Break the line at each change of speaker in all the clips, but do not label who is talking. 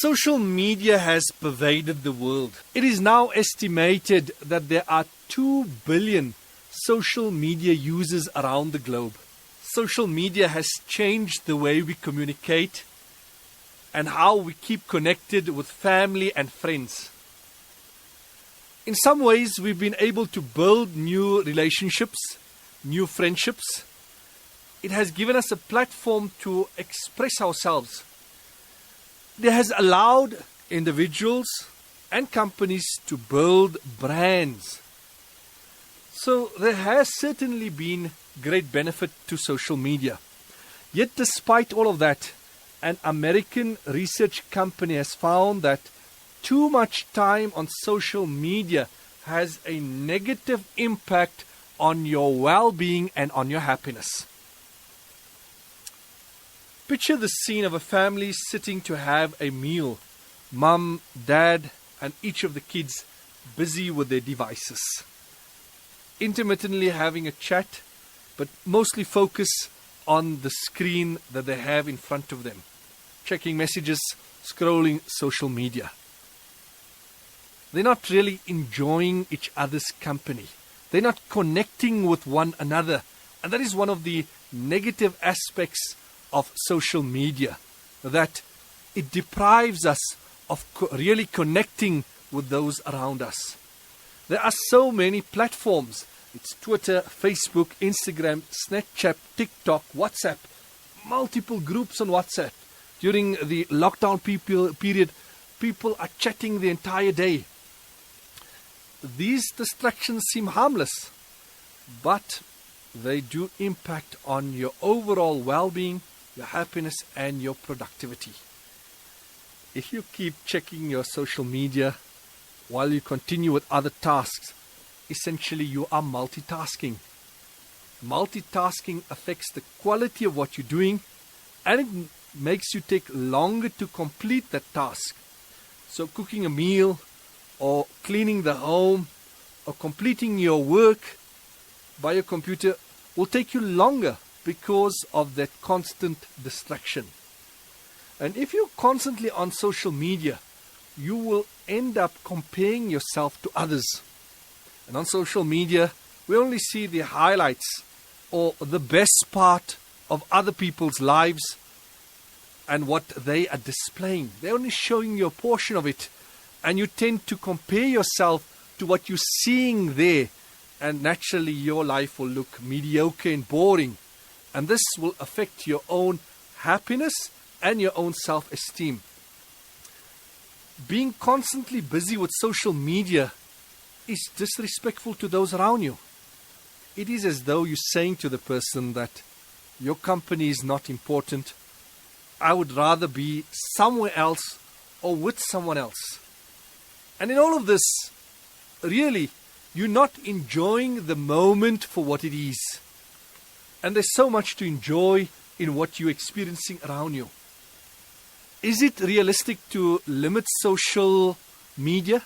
Social media has pervaded the world. It is now estimated that there are 2 billion social media users around the globe. Social media has changed the way we communicate and how we keep connected with family and friends. In some ways, we've been able to build new relationships, new friendships. It has given us a platform to express ourselves. It has allowed individuals and companies to build brands. So there has certainly been great benefit to social media. Yet despite all of that, an American research company has found that too much time on social media has a negative impact on your well-being and on your happiness. Picture the scene of a family sitting to have a meal. Mum, dad, and each of the kids busy with their devices. Intermittently having a chat, but mostly focus on the screen that they have in front of them. Checking messages, scrolling social media. They're not really enjoying each other's company. They're not connecting with one another. And that is one of the negative aspects of social media, that it deprives us of really connecting with those around us. There are so many platforms. It's Twitter, Facebook, Instagram, Snapchat, TikTok, WhatsApp, multiple groups on WhatsApp. During the lockdown period, people are chatting the entire day. These distractions seem harmless, but they do impact on your overall well-being, your happiness, and your productivity. If you keep checking your social media while you continue with other tasks, essentially you are multitasking. Multitasking affects the quality of what you're doing, and it makes you take longer to complete that task. So cooking a meal, or cleaning the home, or completing your work by your computer will take you longer because of that constant distraction. And if you're constantly on social media, you will end up comparing yourself to others. And on social media, we only see the highlights or the best part of other people's lives and what they are displaying. They're only showing you a portion of it, and you tend to compare yourself to what you're seeing there, and naturally your life will look mediocre and boring. And this will affect your own happiness and your own self-esteem. Being constantly busy with social media is disrespectful to those around you. It is as though you're saying to the person that your company is not important. I would rather be somewhere else or with someone else. And in all of this, really, you're not enjoying the moment for what it is. And there's so much to enjoy in what you're experiencing around you. Is it realistic to limit social media?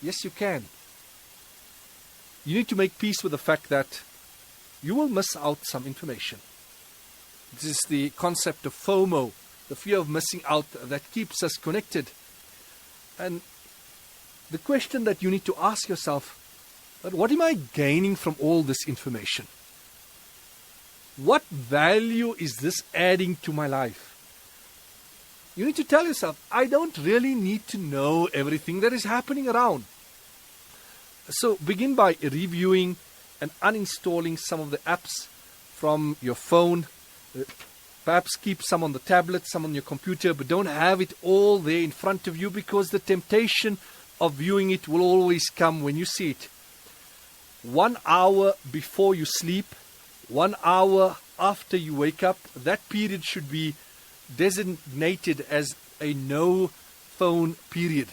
Yes, you can. You need to make peace with the fact that you will miss out some information. This is the concept of FOMO, the fear of missing out, that keeps us connected. And the question that you need to ask yourself, what am I gaining from all this information? What value is this adding to my life? You need to tell yourself, I don't really need to know everything that is happening around. So begin by reviewing and uninstalling some of the apps from your phone. Perhaps keep some on the tablet, some on your computer, but don't have it all there in front of you, because the temptation of viewing it will always come when you see it. 1 hour before you sleep, 1 hour after you wake up, that period should be designated as a no phone period.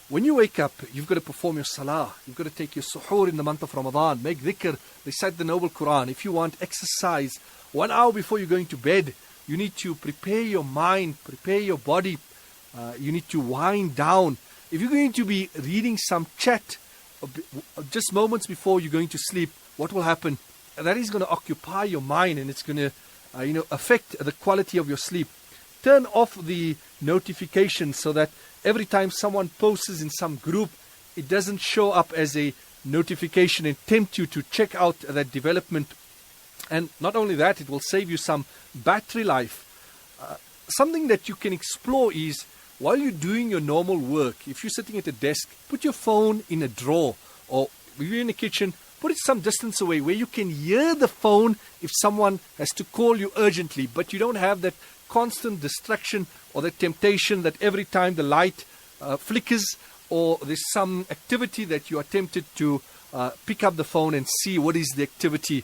When you wake up, you've got to perform your salah. You've got to take your suhoor in the month of Ramadan. Make dhikr, recite the noble Quran. If you want exercise, 1 hour before you're going to bed, you need to prepare your mind, prepare your body. You need to wind down. If you're going to be reading some chat just moments before you're going to sleep, what will happen? That is going to occupy your mind, and it's going to affect the quality of your sleep. turn off the notifications so that every time someone posts in some group, it doesn't show up as a notification and tempt you to check out that development. And not only that, it will save you some battery life. Something that you can explore is, while you're doing your normal work, if you're sitting at a desk, put your phone in a drawer, or if you're in the kitchen, put it some distance away where you can hear the phone if someone has to call you urgently, but you don't have that constant distraction or the temptation that every time the light flickers or there's some activity that you are tempted to pick up the phone and see what is the activity.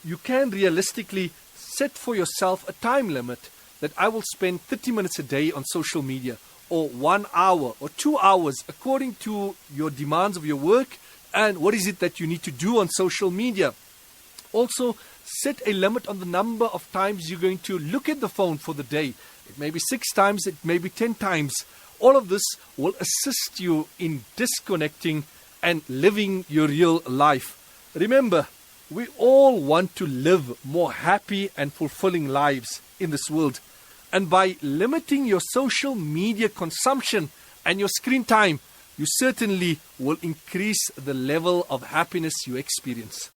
You can realistically set for yourself a time limit that I will spend 30 minutes a day on social media, or 1 hour or 2 hours, according to your demands of your work and what is it that you need to do on social media. Also, set a limit on the number of times you're going to look at the phone for the day. It may be 6 times, it may be 10 times. All of this will assist you in disconnecting and living your real life. Remember, we all want to live more happy and fulfilling lives in this world. And by limiting your social media consumption and your screen time, you certainly will increase the level of happiness you experience.